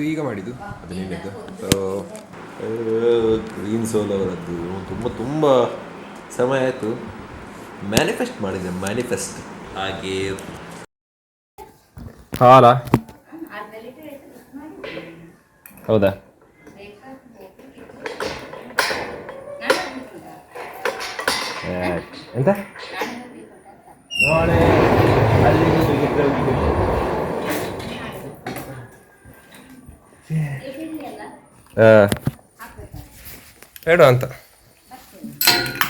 ಇದು ಈಗ ಮಾಡಿದ್ದು ಅದು ನಿನ್ನೆದ್ದು. ಸೊ ಗ್ರೀನ್ ಸೋಲ್ ಅವರದ್ದು ತುಂಬ ತುಂಬ ಸಮಯ ಆಯಿತು. ಮ್ಯಾನಿಫೆಸ್ಟ್ ಮಾಡಿದ್ದೆ, ಮ್ಯಾನಿಫೆಸ್ಟ್ ಹಾಗೆ ಹಾಲ. ಹೌದಾ? ಎಂತ ನಾಳೆ ಹೇಳು ಅಂತ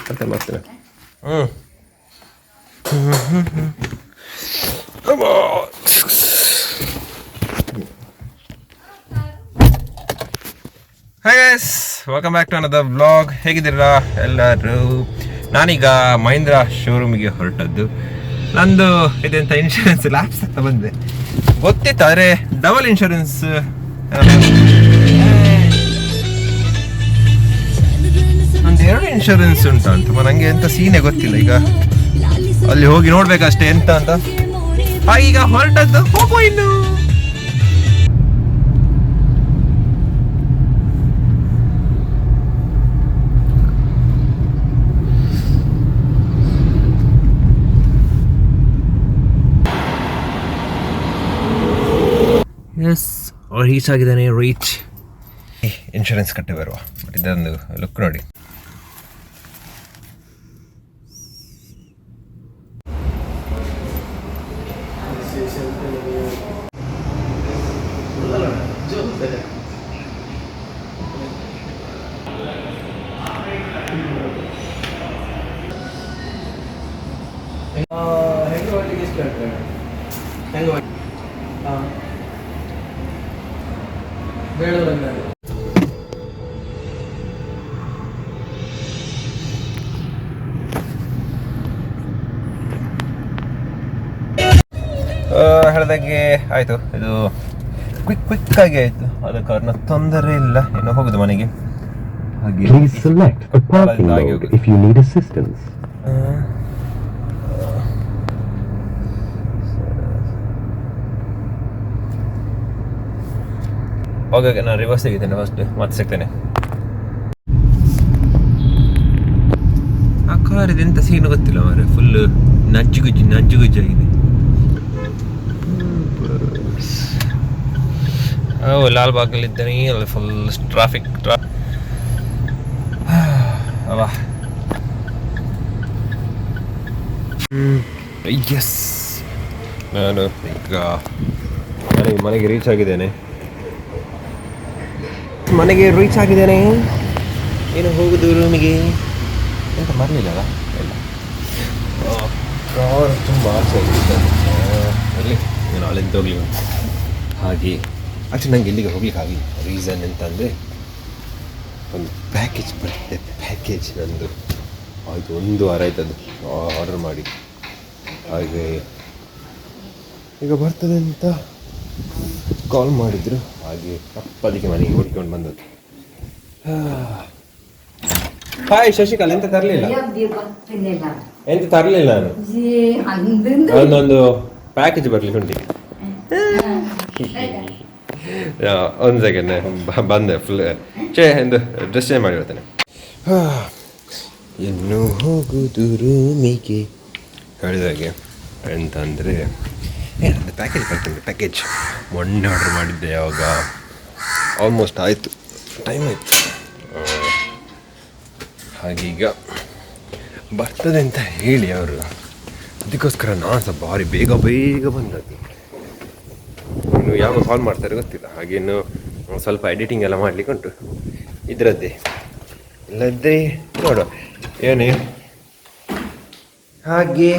ಮತ್ತೆ ಮಾಡ್ತೇನೆ. Hi guys, welcome back to another vlog. ಹೇಗಿದ್ದೀರಾ ಎಲ್ಲರೂ? ನಾನೀಗ ಮಹೀಂದ್ರ ಶೋರೂಮಿಗೆ ಹೊರಟದ್ದು. ನಂದು ಇದೆಂತ ಇನ್ಶೂರೆನ್ಸ್ ಲ್ಯಾಪ್ಸ್ ಅಂತ ಬಂದೆ, ಗೊತ್ತಿತ್ತು. ಆದರೆ ಡಬಲ್ ಇನ್ಶೂರೆನ್ಸ್ ಒಂದು 2 ಇನ್ಶೂರೆನ್ಸ್ ಉಂಟು ಅಂತ ನನಗೆ ಎಂತ ಸೀನೆ ಗೊತ್ತಿಲ್ಲ. ಈಗ ಅಲ್ಲಿ ಹೋಗಿ ನೋಡ್ಬೇಕಷ್ಟೇ ಎಂತ ಅಂತ. ಈಗ ಹೊರಟದ್ದು, ಹೋಗೋ ಇನ್ನು. ಎಸ್, ರೀಚ್ ಆಗಿದ್ದಾನೆ. ಇನ್ಶೂರೆನ್ಸ್ ಕಟ್ಟಿ ಬರುವ. ಬಟ್ ಇದೊಂದು ಲುಕ್ ನೋಡಿ. ಹೇಳಿದಾಗೆ ಆಯಿತು. ಇದು ಕ್ವಿಕ್ ಆಗಿ ಆಯಿತು. ಆದ ಕಾರಣ ತೊಂದರೆ ಇಲ್ಲ. ಇನ್ನು ಹೋಗುದು ಮನೆಗೆ. ಹಾಗೆ ಹೋಗಾಗ ನಾನು ರಿವರ್ಸ್ ತೆಗಿತೇನೆ ಫಸ್ಟ್, ಮತ್ತೆ ಸಿಗ್ತೇನೆ. ಆ ಕಾರ್ ಇದೆಂತ ಸೀನು ಗೊತ್ತಿಲ್ಲ ಮಾರೆ, ಫುಲ್ ನಜ್ಜುಗುಜ್ಜಾಗಿದೆ. ಲಾಲ್ ಬಾಗಲ್ಲಿದ್ದೇನೆ. ಅಲ್ಲಿ ಫುಲ್ ಟ್ರಾಫಿಕ್. ಎಸ್, ನಾನು ಈಗ ಮನೆಗೆ ರೀಚ್ ಆಗಿದ್ದೇನೆ. ಏನು ಹೋಗುದು ರೂಮಿಗೆ ಎಂತ ಬರಲಿಲ್ಲಲ್ಲ. ಇಲ್ಲ, ಕಾರ್ ತುಂಬ ಆಸೆ ಆಗಿತ್ತು. ಅಲ್ಲಿ ನಾನು ಅಲ್ಲಿಂದ ಹೋಗ್ಲಿ. ಹಾಗೆ ಆ್ಯಕ್ಚುಲಿ ನನಗೆ ಇಲ್ಲಿಗೆ ಹೋಗ್ಲಿಕ್ಕೆ ಆಗಿಲ್ಲ. ರೀಸನ್ ಎಂತ ಅಂದರೆ, ಒಂದು ಪ್ಯಾಕೇಜ್ ಬರುತ್ತೆ. ಪ್ಯಾಕೇಜ್ ನಂದು ಆಯಿತು, 1 ವಾರ ಆಯ್ತದು ಆರ್ಡರ್ ಮಾಡಿ. ಹಾಗೆ ಈಗ ಬರ್ತದೆ ಅಂತ ಕಾಲ್ ಮಾಡಿದ್ರು. ಹಾಗೆ ಅದಕ್ಕೆ ಮನೆಗೆ ಹುಡ್ಕೊಂಡು ಬಂದದ್ದು. ಹಾಯ್ ಶಶಿಕಾಲ್, ಎಂತ ತರಲಿಲ್ಲ ನಾನು. ಒಂದೊಂದು ಪ್ಯಾಕೇಜ್ ಬರ್ಲಿಕ್ಕೆ ಉಂಟು. ಒಂದು ಸೆಕೆಂಡ್ ಬಂದೆ. ಫುಲ್ ಎಂದು ಡ್ರೆಸ್ ಚೇಂಜ್ ಮಾಡಿ ಬರ್ತೇನೆ. ಇನ್ನು ಹೋಗುದು ರೂಮಿಗೆ ಹೇಳಿದಾಗೆ. ಎಂತ ಅಂದರೆ ಏನಂದರೆ ಪ್ಯಾಕೇಜ್ ಬರ್ತೇನೆ. ಪ್ಯಾಕೇಜ್ ಮೊನ್ನೆ ಆರ್ಡರ್ ಮಾಡಿದ್ದೆ. ಯಾವಾಗ ಆಲ್ಮೋಸ್ಟ್ ಆಯಿತು, ಟೈಮ್ ಆಯಿತು. ಹಾಗೀಗ ಬರ್ತದೆ ಅಂತ ಹೇಳಿ ಅವರು, ಅದಕ್ಕೋಸ್ಕರ ನಾನು ಸಹ ಭಾರಿ ಬೇಗ ಬಂದದ್ದು. ಇನ್ನು ಯಾವಾಗ ಕಾಲ್ ಮಾಡ್ತಾರೆ ಗೊತ್ತಿಲ್ಲ. ಹಾಗೇನು ಸ್ವಲ್ಪ ಎಡಿಟಿಂಗ್ ಎಲ್ಲ ಮಾಡಲಿಕ್ಕೆ ಉಂಟು ಇದರದ್ದೇ. ಇಲ್ಲದ್ದೇ ನೋಡುವ ಏನೇ. ಹಾಗೆ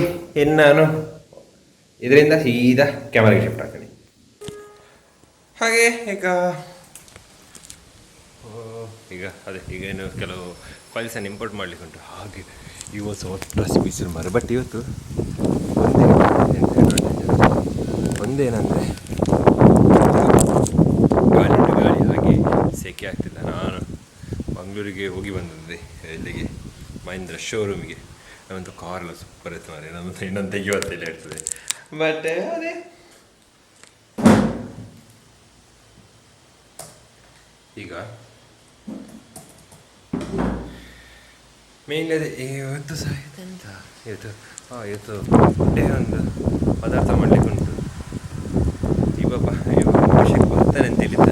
ನಾನು ಇದರಿಂದ ಸೀದಾ ಕ್ಯಾಮರಾಗೆ ಶಿಫ್ಟ್ ಆಗ್ತೀನಿ. ಹಾಗೆ ಈಗ ಏನು ಕೆಲವು ಫೈಲ್ಸನ್ನು ಇಂಪೋರ್ಟ್ ಮಾಡಲಿಕ್ಕೆ ಉಂಟು. ಹಾಗೆ ಇವತ್ತು ಡ್ರೆಸ್ ಪೀಸಲ್ಲಿ ಮಾರೆ. ಬಟ್ ಇವತ್ತು ಒಂದೇನಂದರೆ ಗಾಳಿ ಹಾಗೆ ಸೆಕೆ ಆಗ್ತಿಲ್ಲ. ನಾನು ಮಂಗಳೂರಿಗೆ ಹೋಗಿ ಬಂದಿದ್ದೆ, ಇಲ್ಲಿಗೆ ಮಹೀಂದ್ರ ಶೋರೂಮಿಗೆ. ನಮ್ಮಂತೂ ಕಾರೆಲ್ಲ ಸೂಪರ್ ಇತ್ತು ಮಾರೆ. ನಮ್ಮದು ಇನ್ನೊಂದು ತೆಗಿಯುವತ್ತಿಲ್ಲ ಇರ್ತದೆ. ಬಟ್ ಅದೇ ಈಗ ಮೇನ್ಲಿ ಅದೇ ಇವತ್ತು ಸಹ ಎಂತ ಇವತ್ತು ಫುಡ್ಡೇ ಒಂದು ಪದಾರ್ಥ ಮಾಡಲಿಕ್ಕೆ ಉಂಟು. ಇವಪ್ಪ ಅಭಿಷೇಕ್ ಬರ್ತಾನೆ ಅಂತ ಹೇಳಿದ್ದ,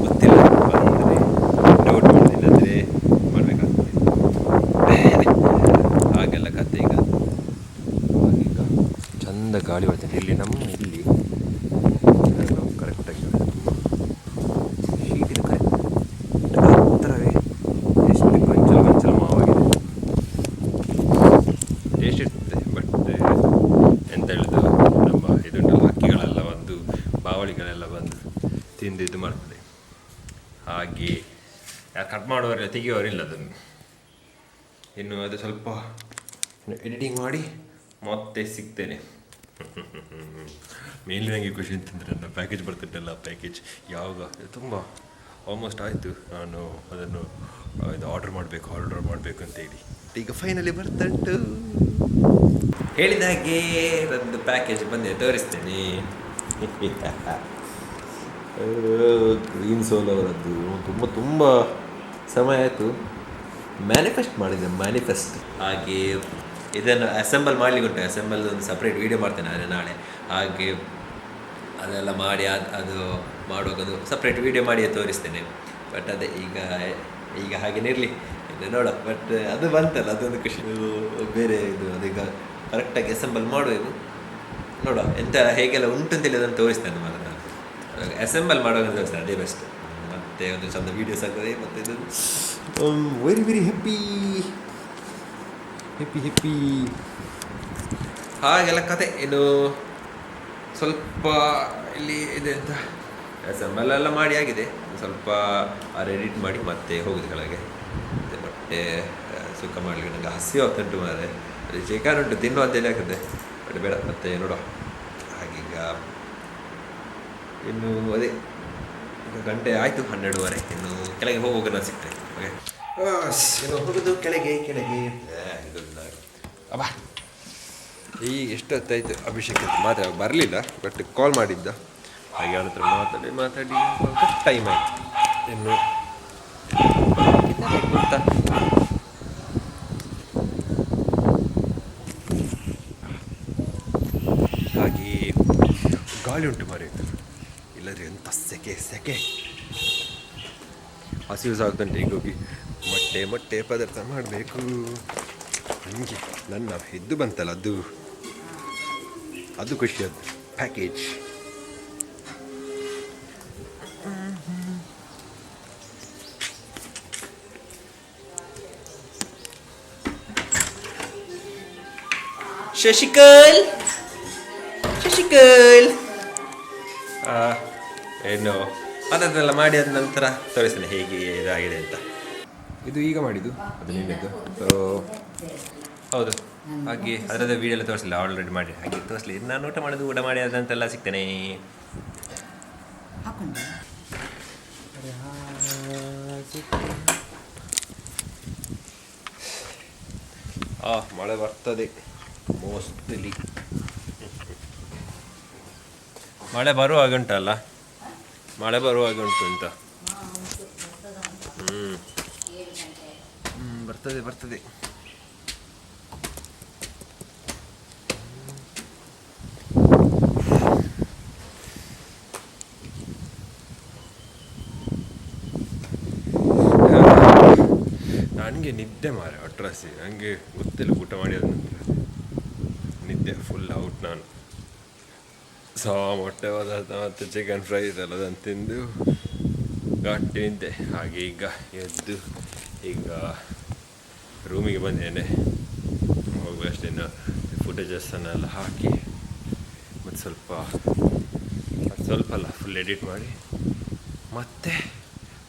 ಗೊತ್ತಿಲ್ಲ ಬಂದರೆ ಡೌಟ್ ಮಾಡ್ತಿಲ್ಲಂದರೆ ಮಾಡಬೇಕಾಗ್ತದೆ. ಹಾಗೆಲ್ಲ ಕತೆ. ಈಗ ಚಂದ ಗಾಳಿ ಬರ್ತದೆ ಇಲ್ಲಿ ಇಲ್ಲಿ ನಾವು ಕರೆಕ್ಟಾಗಿ ಶೀಟಿನ ಕರೆಕ್ಟ್ ಹತ್ತಿರವೇ ಎಷ್ಟು ಗೊಂಚಲು ಮಾವಾಗಿದೆ. ಟೇಸ್ಟ್ ಇರ್ತದೆ, ಬಟ್ ಎಂತ ಹೇಳೋದು, ನಮ್ಮ ಇದುಂಟಲ್ಲ ಹಕ್ಕಿಗಳೆಲ್ಲ ಬಂದು ಬಾವಳಿಗಳೆಲ್ಲ ಬಂದು ತಿಂದು ಇದು ಮಾಡ್ತದೆ. ಹಾಗೆ ಯಾರು ಕಟ್ ಮಾಡೋರೆಲ್ಲ ತೆಗಿಯೋರಿಲ್ಲ ಅದನ್ನು. ಇನ್ನು ಅದು ಸ್ವಲ್ಪ ಎಡಿಟಿಂಗ್ ಮಾಡಿ ಮತ್ತೆ ಸಿಗ್ತೇನೆ. ಮೇನ್ಲಿ ನನಗೆ ಖುಷಿ ಅಂತಂದರೆ ನನ್ನ ಪ್ಯಾಕೇಜ್ ಬರ್ತಿದ್ದಲ್ಲ, ಪ್ಯಾಕೇಜ್ ಯಾವಾಗ ತುಂಬ ಆಲ್ಮೋಸ್ಟ್ ಆಯಿತು. ನಾನು ಅದನ್ನು ಇದು ಆರ್ಡರ್ ಮಾಡಬೇಕು ಅಂತೇಳಿ ಈಗ ಫೈನಲಿ ಬರ್ತುಂಟು. ಹೇಳಿದ ಹಾಗೆ ನಂದು ಪ್ಯಾಕೇಜ್ ಬಂದೆ, ತೋರಿಸ್ತೇನೆ. ಗ್ರೀನ್ ಸೋಲ್ ಅವರದ್ದು ತುಂಬ ಸಮಯ ಆಯಿತು. ಮ್ಯಾನಿಫೆಸ್ಟ್ ಹಾಗೆ ಇದನ್ನು ಅಸೆಂಬಲ್ ಮಾಡಲಿಕ್ಕೆ ಉಂಟು. ಅಸೆಂಬಲ್ ಒಂದು ಸಪ್ರೇಟ್ ವೀಡಿಯೋ ಮಾಡ್ತೇನೆ ಆದರೆ ನಾಳೆ. ಹಾಗೆ ಅದೆಲ್ಲ ಮಾಡಿ ಅದು ಮಾಡುವಾಗದು ಸಪ್ರೇಟ್ ವೀಡಿಯೋ ಮಾಡಿ ತೋರಿಸ್ತೇನೆ. ಬಟ್ ಅದೇ ಈಗ ಹಾಗೇನಿರಲಿ ಇನ್ನು ನೋಡ. ಬಟ್ ಅದು ಬಂತಲ್ಲ, ಅದೊಂದು ಖುಷಿ. ಬೇರೆ ಇದು ಅದೀಗ ಕರೆಕ್ಟಾಗಿ ಅಸೆಂಬಲ್ ಮಾಡುವುದು ನೋಡುವ ಎಂತ ಹೇಗೆಲ್ಲ ಉಂಟು ಅಂತೇಳಿ ಅದನ್ನು ತೋರಿಸ್ತೇನೆ. ಮಾತ್ರ ಅಸೆಂಬಲ್ ಮಾಡುವಾಗ ತೋರಿಸ್ತೇನೆ, ಅದೇ ಬೆಸ್ಟ್. ಮತ್ತು ಒಂದು ಚಂದ ವೀಡಿಯೋಸ್ ಆಗ್ತದೆ. ಮತ್ತು ಇದು ವೆರಿ ಹ್ಯಾಪಿ ಹಾಗೆಲ್ಲ ಕತೆ. ಇನ್ನು ಸ್ವಲ್ಪ ಇಲ್ಲಿ ಇದೆ ಅಂತ ಅಸೆಂಬಲ್ ಎಲ್ಲ ಮಾಡಿ ಆಗಿದೆ. ಸ್ವಲ್ಪ ಎಡಿಟ್ ಮಾಡಿ ಮತ್ತೆ ಹೋಗುದು ಕೆಳಗೆ. ಮತ್ತು ಬಟ್ಟೆ ಸುಖ ಮಾಡಲಿಕ್ಕೆ ನನಗೆ ಹಸಿ ಆಗ್ತುಂಟು ಮಾರೆ. ಅದು ಚಿಕನ್ ಉಂಟು ತಿನ್ನುವ ಅಂತೇಳಿ ಆಗ್ತದೆ, ಬಟ್ ಬೇಡ. ಮತ್ತೆ ನೋಡುವ ಹಾಗೀಗ ಇನ್ನು ಅದೇ ಈಗ ಗಂಟೆ ಆಯಿತು 12:30. ಇನ್ನು ಕೆಳಗೆ ಹೋಗುವಾಗ ನಾನು ಸಿಗ್ತೇನೆ. ಓಕೆ, ಇನ್ನು ಹೋಗೋದು ಕೆಳಗೆ. ಅಬ್ಬಾ ಈ ಎಷ್ಟೊತ್ತಾಯಿತು ಅಭಿಷೇಕ್ ಮಾತ್ರ ಬರಲಿಲ್ಲ, ಬಟ್ ಕಾಲ್ ಮಾಡಿದ್ದ. ಹಾಗೆ ಅವನ ಹತ್ರ ಮಾತಾಡಿ ಟೈಮ್ ಆಯಿತು. ಇನ್ನು ಗೊತ್ತಾ ಹಾಗೆ ಗಾಳಿ ಉಂಟು ಮಾರಿ, ಇಲ್ಲದ್ರೆ ಎಂಥ ಸೆಕೆ ಹಸಿವು ಸಾಗ್ತಂಟೆ. ಈಗ ಹೋಗಿ ಮೊಟ್ಟೆ ಪದಾರ್ಥ ಮಾಡಬೇಕು. ನನಗೆ ನನ್ನ ಇದು ಬಂತಲ್ಲ, ಅದು ಖುಷಿಯಾದ ಪ್ಯಾಕೇಜ್. ಶಶಿಕಲ್ ಏನು ಅದನ್ನೆಲ್ಲ ಮಾಡಿ ಆದ ನಂತರ ತೋರಿಸ್ತೇನೆ ಹೇಗೆ ಇದಾಗಿದೆ ಅಂತ. ಇದು ಈಗ ಮಾಡಿದ್ದು, ಅದು ನಿನ್ನದು. ಸೊ ಹೌದು, ಹಾಗೆ ಅದರದ್ದು ವೀಡಿಯೋ ಎಲ್ಲ ತೋರಿಸಲಿಲ್ಲ, ಆಲ್ರೆಡಿ ಮಾಡಿ ಹಾಗೆ ತೋರಿಸಲಿ. ನಾನು ಊಟ ಮಾಡಿ ಅದಂತೆಲ್ಲ ಸಿಗ್ತೇನೆ. ಮಳೆ ಬರ್ತದೆ ಮೋಸ್ಟ್ಲಿ. ಮಳೆ ಬರುವಾಗ ಉಂಟಲ್ಲ, ಮಳೆ ಬರುವಾಗ ಉಂಟು ಅಂತ. ಬರ್ತದೆ. ನನಗೆ ನಿದ್ದೆ ಮಾರೆ ಅಟ್ರಾಸಿ. ನನಗೆ ಗೊತ್ತಿಲ್ಲ ಊಟ ಮಾಡಿ ಆದ ನಂತರ ನಿದ್ದೆ ಫುಲ್ ಔಟ್. ನಾನು ಮೊಟ್ಟೆ ಪದಾರ್ಥ ಮತ್ತು ಚಿಕನ್ ಫ್ರೈ ಇದೆಲ್ಲ ಅದನ್ನು ತಿಂದು ಗಟ್ಟಿ ನಿದ್ದೆ. ಹಾಗೆ ಈಗ ಎದ್ದು ಈಗ ರೂಮಿಗೆ ಬಂದೇನೆ. ಹೋಗುವಷ್ಟೇ ಫುಟೇಜಸ್ಸನ್ನೆಲ್ಲ ಹಾಕಿ ಮತ್ತು ಸ್ವಲ್ಪ ಅಲ್ಲ ಫುಲ್ ಎಡಿಟ್ ಮಾಡಿ ಮತ್ತೆ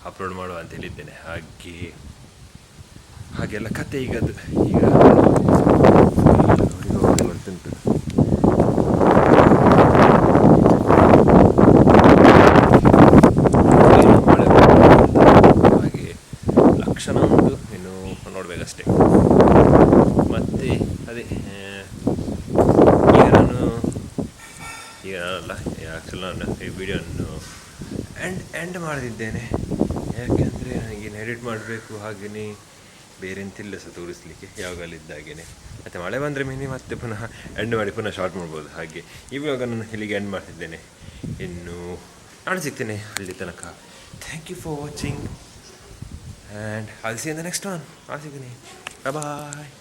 ಅಪ್ಲೋಡ್ ಮಾಡುವ ಅಂತ ಹೇಳಿದ್ದೇನೆ. ಹಾಗೆಲ್ಲ ಕತೆ. ಈಗ ಬರ್ತುಂಟು. ಹಾಗೆ ಲಕ್ಷಣ ಉಂಟು, ಇನ್ನು ನೋಡಬೇಕಷ್ಟೇ. ಮತ್ತು ಅದೇ ಈಗ ನಾನಲ್ಲ, ಆ್ಯಕ್ಚುಲಿ ನಾನು ಈ ವಿಡಿಯೋವನ್ನು ಎಂಡ್ ಮಾಡದಿದ್ದೇನೆ. ಯಾಕೆಂದರೆ ನನಗೇನು ಎಡಿಟ್ ಮಾಡಬೇಕು ಹಾಗೆಯೇ ಬೇರೆ ಎಂತಿಲ್ಲ ಸಹ ತೋರಿಸ್ಲಿಕ್ಕೆ ಯಾವಾಗಲಿದ್ದಾಗೇ. ಮತ್ತು ಮಳೆ ಬಂದರೆ ಮತ್ತೆ ಪುನಃ ಎಂಡ್ ಮಾಡಿ ಪುನಃ ಶಾರ್ಟ್ ಮಾಡ್ಬೋದು. ಹಾಗೆ ಇವಾಗ ನಾನು ಇಲ್ಲಿಗೆ ಎಂಡ್ ಮಾಡ್ತಿದ್ದೇನೆ. ಇನ್ನು ನಾಳೆ ಸಿಗ್ತೇನೆ. ಅಲ್ಲಿ ತನಕ thank you for watching and I'll see in the next one. ಸಿಗ್ತೀನಿ. ಬಾಯ್.